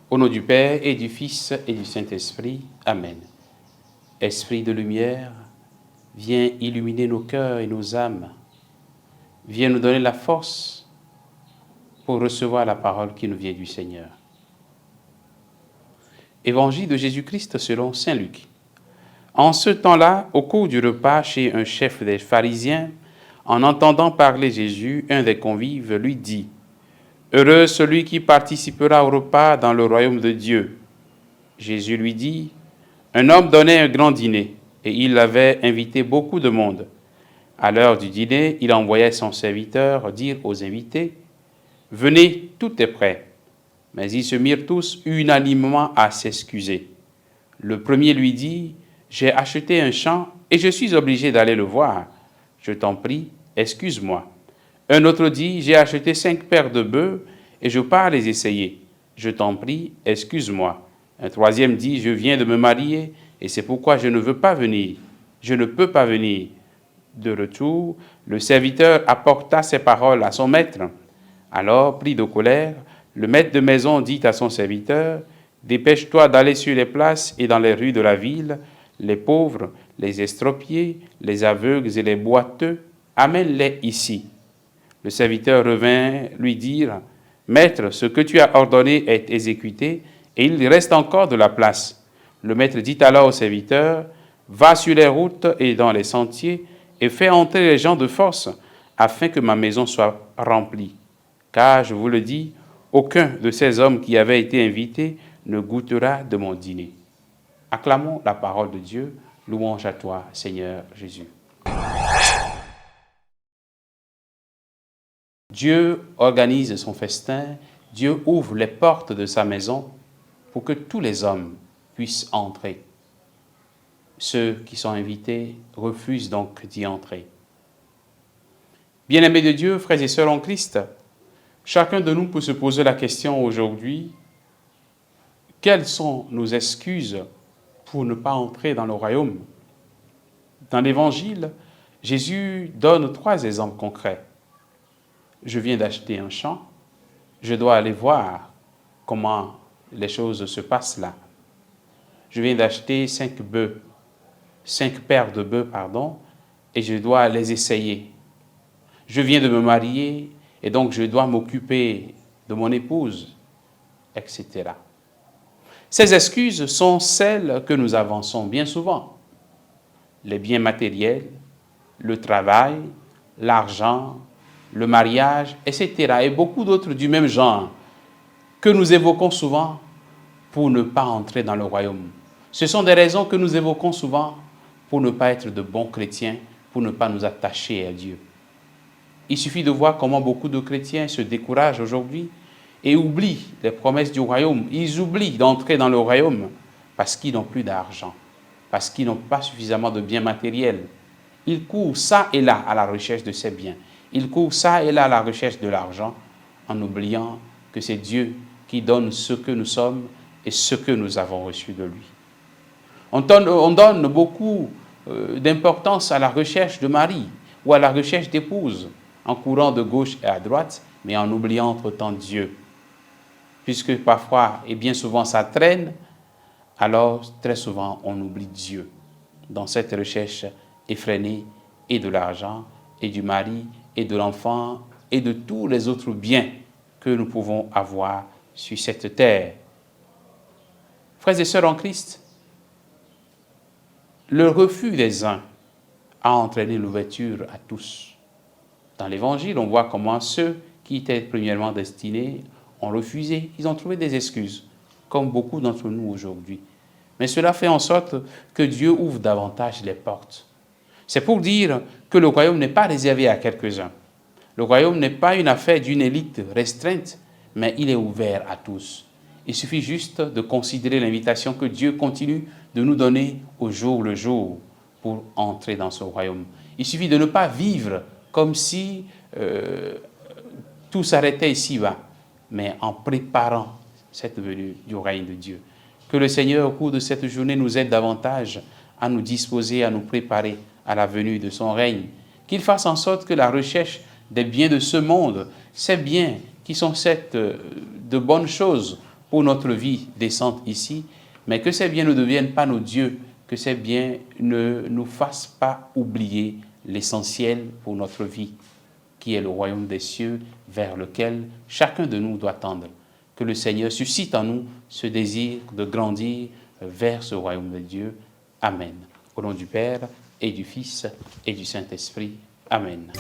Au nom du Père et du Fils et du Saint-Esprit. Amen. Esprit de lumière, viens illuminer nos cœurs et nos âmes. Viens nous donner la force pour recevoir la parole qui nous vient du Seigneur. Évangile de Jésus-Christ selon saint Luc. En ce temps-là, au cours du repas chez un chef des pharisiens, en entendant parler Jésus, un des convives lui dit : « Heureux celui qui participera au repas dans le royaume de Dieu. » Jésus lui dit : « Un homme donnait un grand dîner, et il avait invité beaucoup de monde. À l'heure du dîner, il envoya son serviteur dire aux invités : « Venez, tout est prêt. » Mais ils se mirent tous unanimement à s'excuser. Le premier lui dit : « J'ai acheté un champ et je suis obligé d'aller le voir. Je t'en prie, excuse-moi. » Un autre dit : « J'ai acheté 5 paires de bœufs et je pars les essayer. Je t'en prie, excuse-moi. » Un troisième dit : « Je viens de me marier et c'est pourquoi je ne veux pas venir. Je ne peux pas venir. » De retour, le serviteur apporta ces paroles à son maître. Alors, pris de colère, le maître de maison dit à son serviteur : « Dépêche-toi d'aller sur les places et dans les rues de la ville, les pauvres, les estropiés, les aveugles et les boiteux, amène-les ici. » Le serviteur revint lui dire : « Maître, ce que tu as ordonné est exécuté, et il reste encore de la place. » Le maître dit alors au serviteur : « Va sur les routes et dans les sentiers, et fais entrer les gens de force, afin que ma maison soit remplie. Car, je vous le dis, aucun de ces hommes qui avaient été invités ne goûtera de mon dîner. » Acclamons la parole de Dieu. Louange à toi, Seigneur Jésus. Dieu organise son festin, Dieu ouvre les portes de sa maison pour que tous les hommes puissent entrer. Ceux qui sont invités refusent donc d'y entrer. Bien-aimés de Dieu, frères et sœurs en Christ, chacun de nous peut se poser la question aujourd'hui : quelles sont nos excuses pour ne pas entrer dans le royaume ? Dans l'Évangile, Jésus donne 3 exemples concrets. Je viens d'acheter un champ, je dois aller voir comment les choses se passent là. Je viens d'acheter 5 paires de bœufs, et je dois les essayer. Je viens de me marier et donc je dois m'occuper de mon épouse, etc. Ces excuses sont celles que nous avançons bien souvent. Les biens matériels, le travail, l'argent, le mariage, etc. et beaucoup d'autres du même genre que nous évoquons souvent pour ne pas entrer dans le royaume. Ce sont des raisons que nous évoquons souvent pour ne pas être de bons chrétiens, pour ne pas nous attacher à Dieu. Il suffit de voir comment beaucoup de chrétiens se découragent aujourd'hui et oublient les promesses du royaume. Ils oublient d'entrer dans le royaume parce qu'ils n'ont plus d'argent, parce qu'ils n'ont pas suffisamment de biens matériels. Ils courent ça et là à la recherche de ces biens. Ils courent ça et là à la recherche de l'argent en oubliant que c'est Dieu qui donne ce que nous sommes et ce que nous avons reçu de lui. On donne beaucoup d'importance à la recherche de mari ou à la recherche d'épouse, en courant de gauche et à droite, mais en oubliant entre-temps Dieu. Puisque parfois, et bien souvent, ça traîne, alors très souvent, on oublie Dieu dans cette recherche effrénée et de l'argent, et du mari, et de l'enfant, et de tous les autres biens que nous pouvons avoir sur cette terre. Frères et sœurs en Christ, le refus des uns a entraîné l'ouverture à tous. Dans l'Évangile, on voit comment ceux qui étaient premièrement destinés ont refusé, ils ont trouvé des excuses, comme beaucoup d'entre nous aujourd'hui. Mais cela fait en sorte que Dieu ouvre davantage les portes. C'est pour dire que le royaume n'est pas réservé à quelques-uns. Le royaume n'est pas une affaire d'une élite restreinte, mais il est ouvert à tous. Il suffit juste de considérer l'invitation que Dieu continue de nous donner au jour le jour pour entrer dans ce royaume. Il suffit de ne pas vivre comme si tout s'arrêtait ici-bas, mais en préparant cette venue du règne de Dieu. Que le Seigneur, au cours de cette journée, nous aide davantage à nous disposer, à nous préparer à la venue de son règne. Qu'il fasse en sorte que la recherche des biens de ce monde, ces biens qui sont de bonnes choses pour notre vie décente ici, mais que ces biens ne deviennent pas nos dieux, que ces biens ne nous fassent pas oublier l'essentiel pour notre vie, qui est le royaume des cieux vers lequel chacun de nous doit tendre. Que le Seigneur suscite en nous ce désir de grandir vers ce royaume de Dieu. Amen. Au nom du Père et du Fils et du Saint-Esprit. Amen.